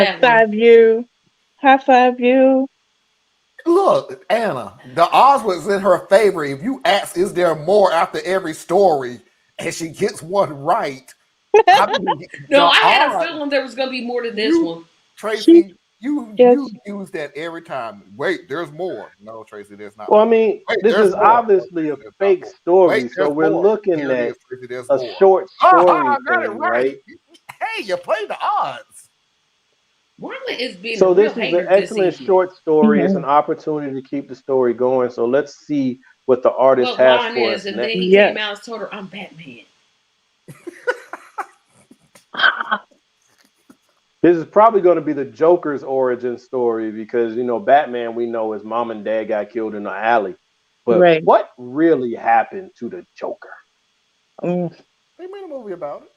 High that one. five you. High five you. Look, Anna, the odds was in her favor. If you ask, is there more after every story, and she gets one right, I mean, No, the I had a odds. feeling there was gonna be more to this You, one. She Tracy, you just use that every time. Wait, there's more. No, Tracy, there's not Well, I more. mean, Wait, this there's is more. No, obviously a Tracy, there's not fake more. Wait, story, so there's we're more. looking Here it at is, Tracy. There's a more. short I story got it thing, right. right? Hey, you played the odds. Marlon is being a So real this is an hater this excellent evening. short story. It's mhm. an opportunity to keep the story going. So let's see what the artist What has line for is, us and then next. he came Yes. out and told her, "I'm Batman." This is probably going to be the Joker's origin story because Batman we know his mom and dad got killed in the alley. But Right. what really happened to the Joker? Mm. They made a movie about it.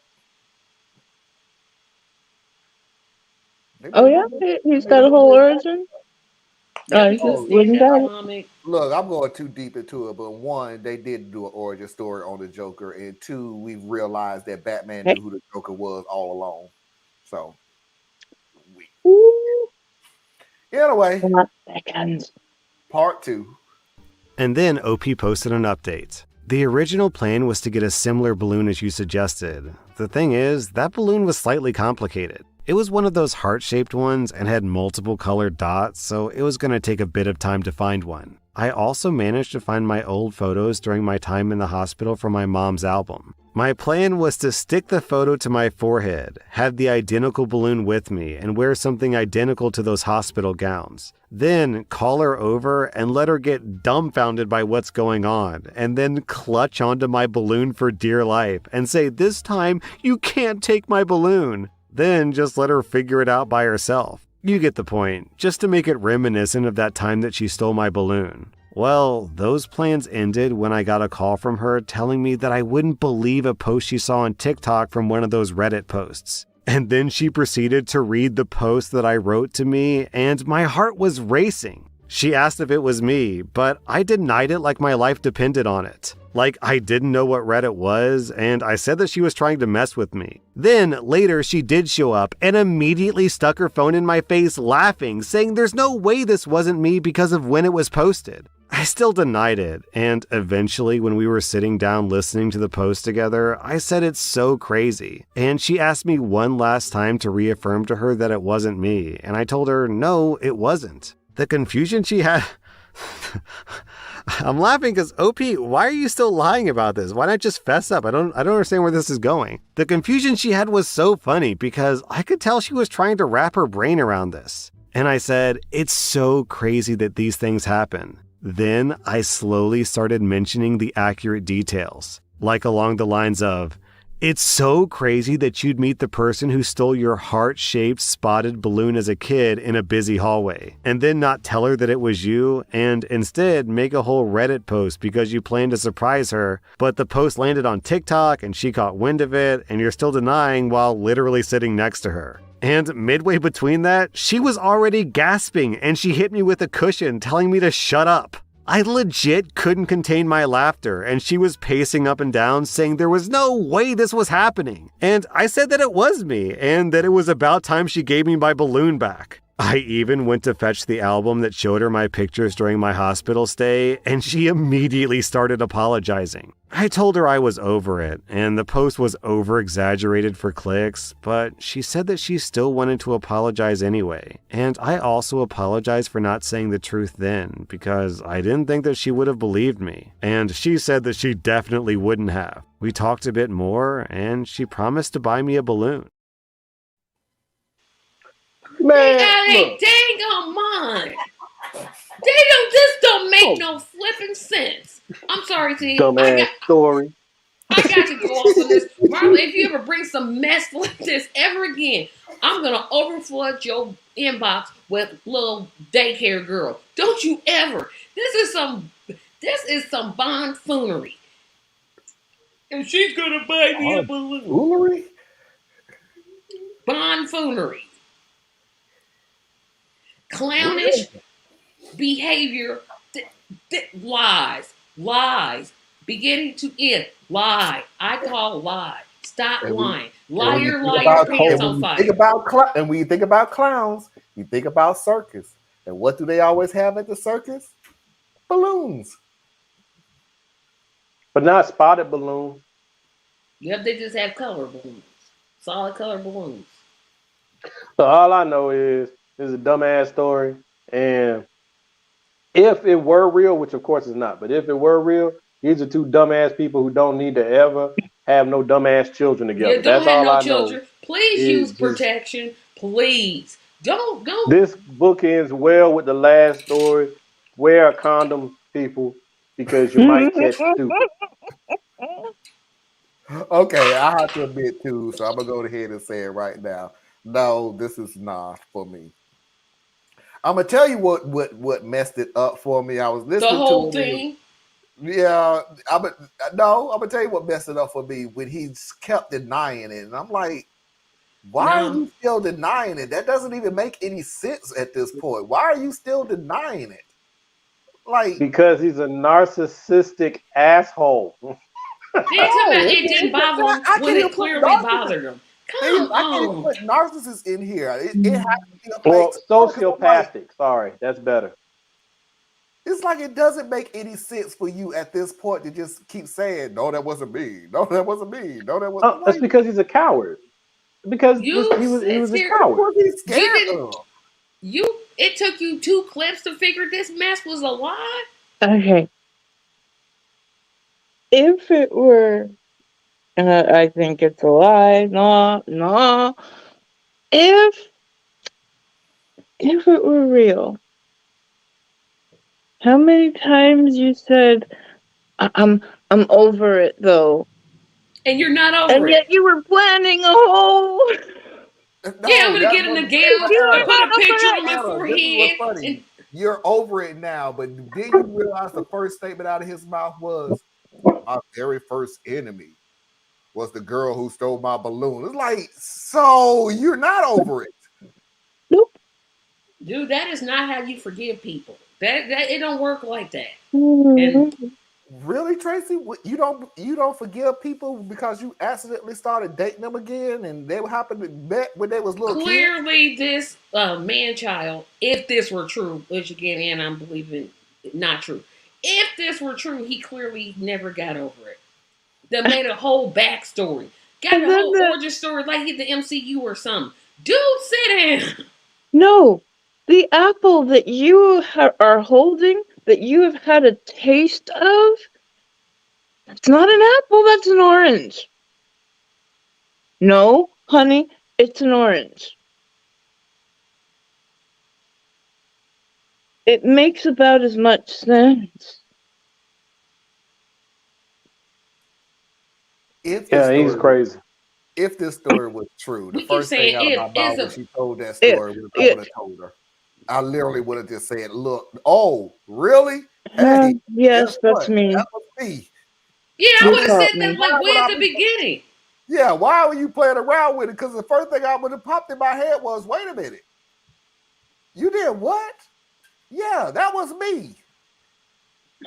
They Oh made a yeah, movie. They he's made a got a movie whole about it. origin. Have He you just Oh, seen wouldn't that tell it. comic? look, I'm going too deep into it, but one, they did do an origin story on the Joker, and two, we've realized that Batman Hey. knew who the Joker was all along. So, we, Ooh, anyway, not seconds. part two. And then OP posted an update. The original plan was to get a similar balloon as you suggested. The thing is, that balloon was slightly complicated. It was one of those heart-shaped ones and had multiple colored dots, so it was going to take a bit of time to find one. I also managed to find my old photos during my time in the hospital from my mom's album. My plan was to stick the photo to my forehead, have the identical balloon with me, and wear something identical to those hospital gowns. Then call her over and let her get dumbfounded by what's going on, and then clutch onto my balloon for dear life and say, "This time, you can't take my balloon." Then just let her figure it out by herself. You get the point, just to make it reminiscent of that time that she stole my balloon. Well, those plans ended when I got a call from her telling me that I wouldn't believe a post she saw on TikTok from one of those Reddit posts. And then she proceeded to read the post that I wrote to me, and my heart was racing. She asked if it was me, but I denied it like my life depended on it. Like I didn't know what Reddit was, and I said that she was trying to mess with me. Then, later, she did show up and immediately stuck her phone in my face laughing, saying there's no way this wasn't me because of when it was posted. I still denied it, and eventually when we were sitting down listening to the post together, I said it's so crazy. And she asked me one last time to reaffirm to her that it wasn't me, and I told her no, it wasn't. The confusion she had... I'm laughing because OP, why are you still lying about this? Why not just fess up? I don't understand where this is going. The confusion she had was so funny because I could tell she was trying to wrap her brain around this. And I said, it's so crazy that these things happen. Then I slowly started mentioning the accurate details, like along the lines of, it's so crazy that you'd meet the person who stole your heart-shaped spotted balloon as a kid in a busy hallway, and then not tell her that it was you, and instead make a whole Reddit post because you planned to surprise her, but the post landed on TikTok and she caught wind of it, and you're still denying while literally sitting next to her. And midway between that, she was already gasping and she hit me with a cushion telling me to shut up. I legit couldn't contain my laughter, and she was pacing up and down saying there was no way this was happening. And I said that it was me, and that it was about time she gave me my balloon back. I even went to fetch the album that showed her my pictures during my hospital stay, and she immediately started apologizing. I told her I was over it, and the post was over-exaggerated for clicks, but she said that she still wanted to apologize anyway. And I also apologized for not saying the truth then, because I didn't think that she would have believed me. And she said that she definitely wouldn't have. We talked a bit more, and she promised to buy me a balloon. They Man, out look. of dang on mind. This don't make Oh, no flipping sense. I'm sorry, T. dumbass story. I got to go off on this. Marlon, if you ever bring some mess like this ever again, I'm gonna overflood your inbox with little daycare girl. Don't you ever. This is some Bond foolery. And she's gonna buy me a Oh, balloon. foolery? Bond foolery. What Clownish is it? behavior. Lies. Lies. Beginning to end. Lie. I call lie. Stop And lying. when you Liar, think liar, about pants and on when you fire. think about when you think about clowns, you think about circus. And what do they always have at the circus? Balloons. But not spotted balloons. Yep, they just have color balloons. Solid color balloons. So all I know is this is a dumbass story. And if it were real, which of course it's not, but if it were real, these are two dumbass people who don't need to ever have no dumbass children Yeah, together. don't That's have all no I know. children. Please use Is just protection. Please. Don't. this book ends well with the last story. Wear a condom, people, because you might catch stupid. Okay, I have to admit too, so I'm gonna go ahead and say it right now. No, this is not for me. I'm gonna tell you what messed it up for me. I was The listening to whole it. thing. Yeah, I'm gonna tell you what messed it up for me when he kept denying it, and I'm like, why are No. you still denying it? That doesn't even make any sense at this point. Why are you still denying it? Like, Because he's a narcissistic asshole. It didn't bother him I when can't even it put clearly narcissist. bothered him. Come I can't even on. put narcissist in here. It has to be a Well, place. Because I'm like, sociopathic. Sorry, that's better. it's like it doesn't make any sense for you at this point to just keep saying, "No, that wasn't me. No, that wasn't me. No, that wasn't." That's Like, because he's a coward. Because You he sit was a here. what coward. was he You scared didn't. of? It took you 2 clips to figure this mess was a lie. Okay. If it were, I think it's a lie. No, no. If it were real, how many times you said, I'm over it though, And you're not over and it. yet you were planning a whole. Yeah, I'm No, gonna that get in the wasn't. gown You and are put not a picture over on it. my Anna, this is what's forehead. And funny. You're over it now, but then you realize the first statement out of his mouth was, "My very first enemy was the girl who stole my balloon." It's like, so you're not over it. Nope. dude, that is not how you forgive people. That it don't work like that. And Mhm. Really, Tracy? You don't forgive people because you accidentally started dating them again, and they happened to met when they was little kids. clearly, this man child, if this were true, which again, and I'm believing not true. If this were true, he clearly never got over it. They made a whole backstory, got And a then whole origin story like he's the MCU or something. Dude, sit down. no, the apple that you are holding, that you have had a taste of, it's not an apple, that's an orange. No, honey, it's an orange. It makes about as much sense. If this Yeah, he's story was crazy. if this story was true, the We keep first thing saying out of my if mouth when a she told that If, story was I would have if. told her. I literally would have just said, "Look, oh, really? Hey, guess Yes, that's what? me. That was me." yeah, I You would have Okay, caught said that me. like why way would at I the be? beginning. Yeah, why were you playing around with it? Because the first thing I would have popped in my head was, "Wait a minute, you did what?" Yeah, that was me.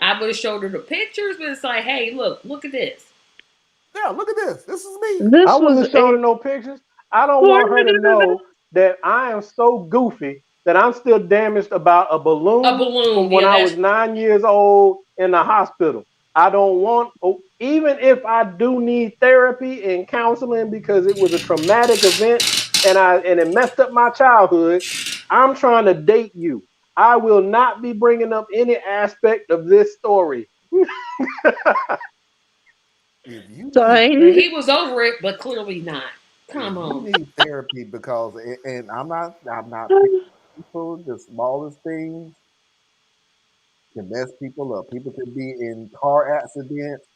I would have showed her the pictures, but it's like, hey, look at this. Yeah, look at this. This is me. This I was wouldn't have shown a her no pictures. I don't want her to know that I am so goofy that I'm still damaged about a A balloon from balloon, when yeah, I that's was 9 years old in the hospital. I don't want, even if I do need therapy and counseling because it was a traumatic event and it messed up my childhood. I'm trying to date you. I will not be bringing up any aspect of this story. If you need and sign. he was over it, but clearly not. if Come you on. need therapy because and I'm not picking people, the smallest things can mess people up. People can be in car accidents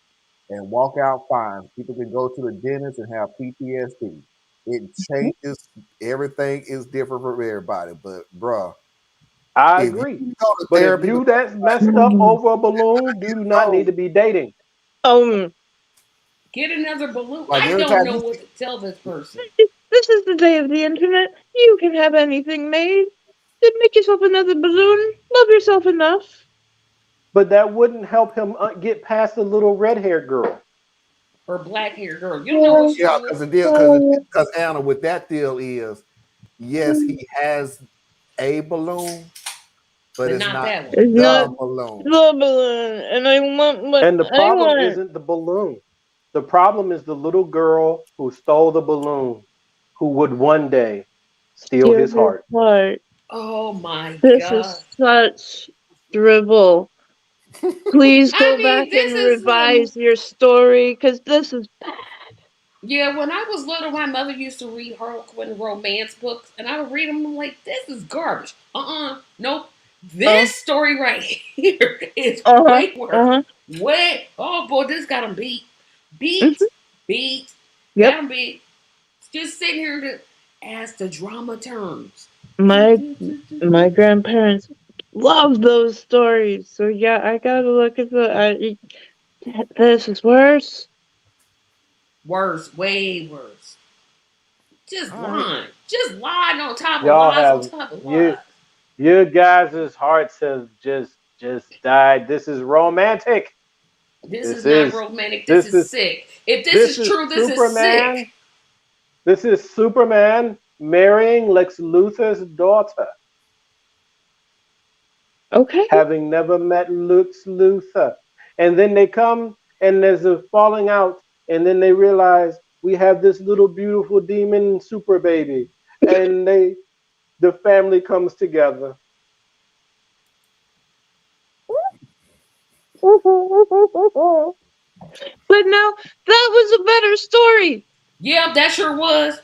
and walk out fine. People can go to the dentist and have PTSD. It changes. Everything is different for everybody. But bruh, I if agree. you go to But if therapy you because that's messed up over a balloon, you do not no, need to be dating. Um, Get another balloon. like I every don't time know you what to tell this person. this is the day of the internet. You can have anything made. Then make yourself another balloon. Love yourself enough. But that wouldn't help him get past the little red haired girl. or black hair girl. You don't know what she Yeah, was. because the deal, because Anna, with that deal is, yes, he has a balloon, but But it's not not that one. It's not the balloon. the balloon, and I want what And the I problem want. isn't the balloon. The problem is the little girl who stole the balloon, who would one day steal Dear his heart. heart, Oh my this god. is such dribble. Please I go mean, back and this is revise your story, because this is yeah, when I was little, my mother used to read Harlequin romance books, and I would read them. I'm like, this is garbage. Nope. This story right here is uh-huh, way worse. uh-huh. Oh boy, this got them beat. Hmm. Beat. Got Yep. them beat. Just sitting here as the drama turns. My grandparents love those stories. So yeah, I gotta look at this is worse. Worse, way worse. Just All right. lying. Just lying on top of Y'all lies on have top of you lies. you guys' hearts have just died. This is romantic. This is This not is romantic. This this is is sick. If this this is is true, this is sick. Superman. This is Superman marrying Lex Luthor's daughter, Okay. having never met Lex Luthor. And then they come and there's a falling out, and then they realize we have this little beautiful demon super baby. And the family comes together. But now that was a better story. Yeah, that sure was.